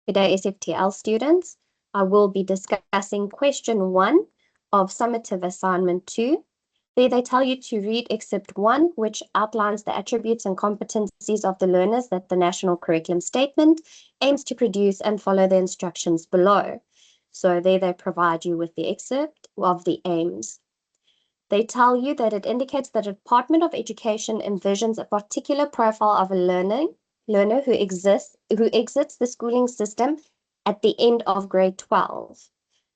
Good day, SFTL students. I will be discussing question 1 of summative assignment 2. There they tell you to read excerpt 1, which outlines the attributes and competencies of the learners that the National Curriculum Statement aims to produce, and follow the instructions below. So there they provide you with the excerpt of the aims. They tell you that it indicates that the Department of Education envisions a particular profile of a learner who exits the schooling system at the end of grade 12.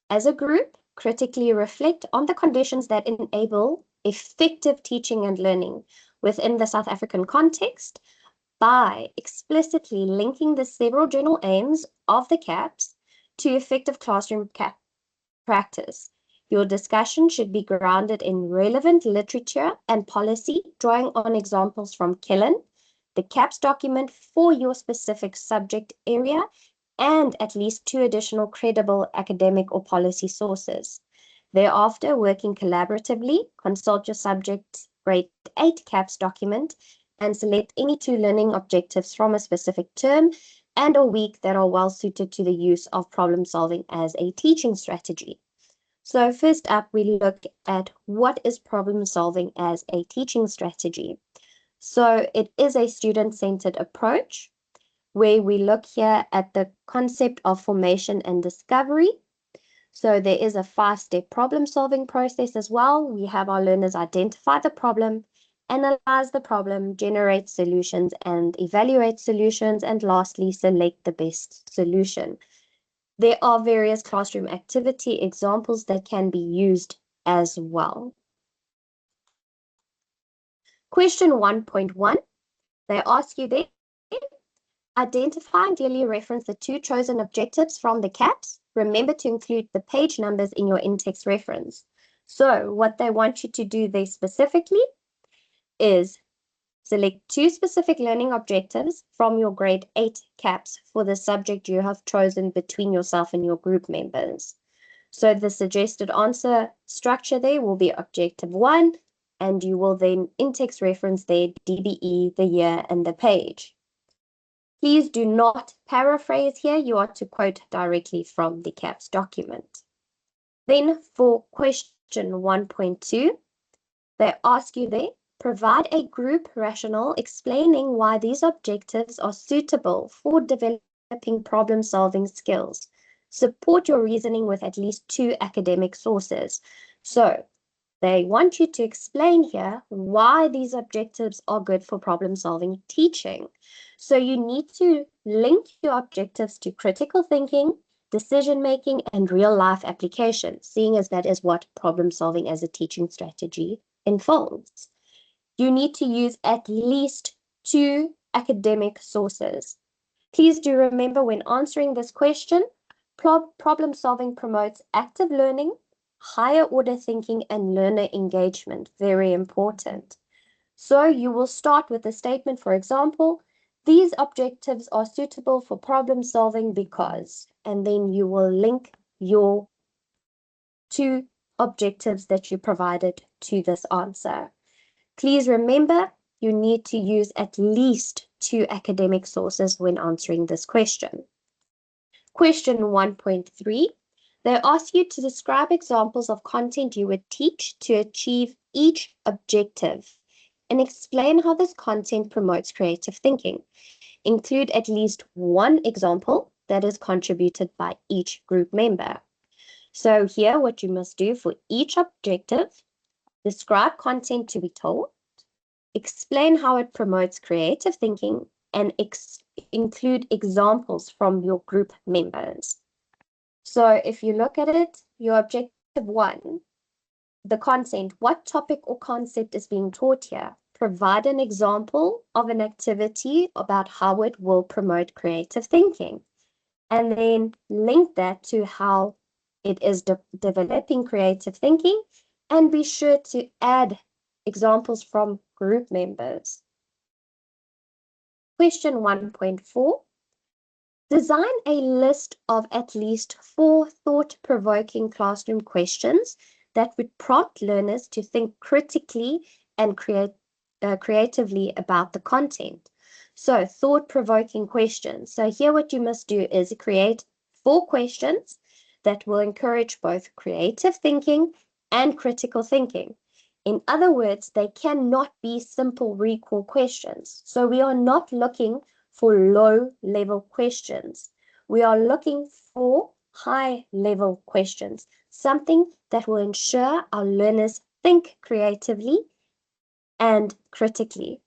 As a group, critically reflect on the conditions that enable effective teaching and learning within the South African context by explicitly linking the several general aims of the CAPS to effective classroom practice. Your discussion should be grounded in relevant literature and policy, drawing on examples from Killen, the CAPS document for your specific subject area, and at least 2 additional credible academic or policy sources. Thereafter, working collaboratively, consult your subject's grade 8 CAPS document and select any 2 learning objectives from a specific term and or week that are well suited to the use of problem solving as a teaching strategy. So first up, we look at what is problem solving as a teaching strategy. So it is a student-centered approach where we look here at the concept of formation and discovery. So there is a 5-step problem-solving process as well. We have our learners identify the problem, analyze the problem, generate solutions, and evaluate solutions, and lastly, select the best solution. There are various classroom activity examples that can be used as well. Question 1.1, they ask you there, identify and clearly reference the 2 chosen objectives from the CAPS. Remember to include the page numbers in your in-text reference. So what they want you to do there specifically is select 2 specific learning objectives from your grade 8 CAPS for the subject you have chosen between yourself and your group members. So the suggested answer structure there will be objective 1, and you will then in-text reference there DBE, the year, and the page. Please do not paraphrase here. You are to quote directly from the CAPS document. Then for question 1.2, they ask you there, provide a group rationale explaining why these objectives are suitable for developing problem-solving skills. Support your reasoning with at least 2 academic sources. So they want you to explain here why these objectives are good for problem-solving teaching. So you need to link your objectives to critical thinking, decision-making, and real-life application, seeing as that is what problem-solving as a teaching strategy involves. You need to use at least 2 academic sources. Please do remember when answering this question, problem solving promotes active learning, higher order thinking, and learner engagement. Very important. So you will start with a statement, for example, these objectives are suitable for problem solving because, and then you will link your 2 objectives that you provided to this answer. Please remember, you need to use at least 2 academic sources when answering this question. Question 1.3, they ask you to describe examples of content you would teach to achieve each objective and explain how this content promotes creative thinking. Include at least 1 example that is contributed by each group member. So here, what you must do for each objective, describe content to be told, explain how it promotes creative thinking, and include examples from your group members. So if you look at it, your objective 1, the content, what topic or concept is being taught here? Provide an example of an activity about how it will promote creative thinking, and then link that to how it is developing creative thinking, and be sure to add examples from group members. Question 1.4, design a list of at least 4 thought-provoking classroom questions that would prompt learners to think critically and creatively about the content. So thought-provoking questions. So here what you must do is create 4 questions that will encourage both creative thinking and critical thinking. In other words, they cannot be simple recall questions. So we are not looking for low-level questions. We are looking for high-level questions, something that will ensure our learners think creatively and critically.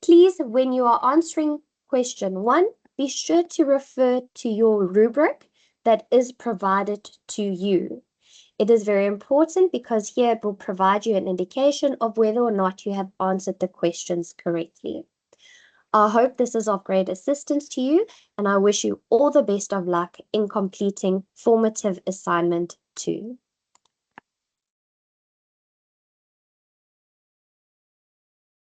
Please, when you are answering question 1, be sure to refer to your rubric that is provided to you. It is very important because here it will provide you an indication of whether or not you have answered the questions correctly. I hope this is of great assistance to you, and I wish you all the best of luck in completing formative assignment 2.